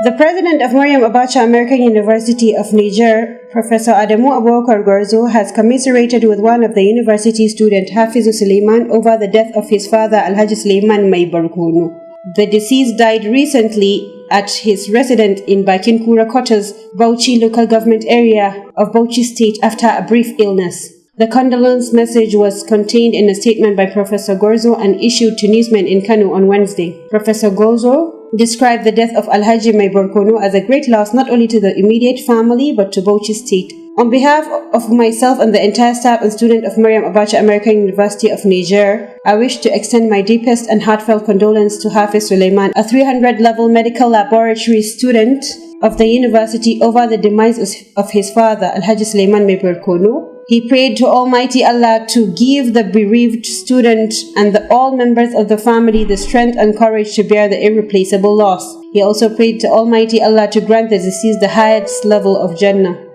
The president of Maryam Abacha American University of Niger, Professor Adamu Abubakar Gorzo, has commiserated with one of the university student, Hafizu Suleiman, over the death of his father, Alhaji Suleiman Mai Barkono. The deceased died recently at his residence in Bakinkura Quarters, Bauchi local government area of Bauchi State after a brief illness. The condolence message was contained in a statement by Professor Gorzo and issued to newsmen in Kano on Wednesday. Professor Gorzo described the death of Alhaji Mai Barkono as a great loss not only to the immediate family but to Bauchi State. On behalf of myself and the entire staff and student of Maryam Abacha American University of Niger, I wish to extend my deepest and heartfelt condolence to Hafiz Suleiman, a 300-level medical laboratory student of the university, over the demise of his father, Alhaji Suleiman Mai Barkono. He prayed to Almighty Allah to give the bereaved student and all members of the family the strength and courage to bear the irreplaceable loss. He also prayed to Almighty Allah to grant the deceased the highest level of Jannah.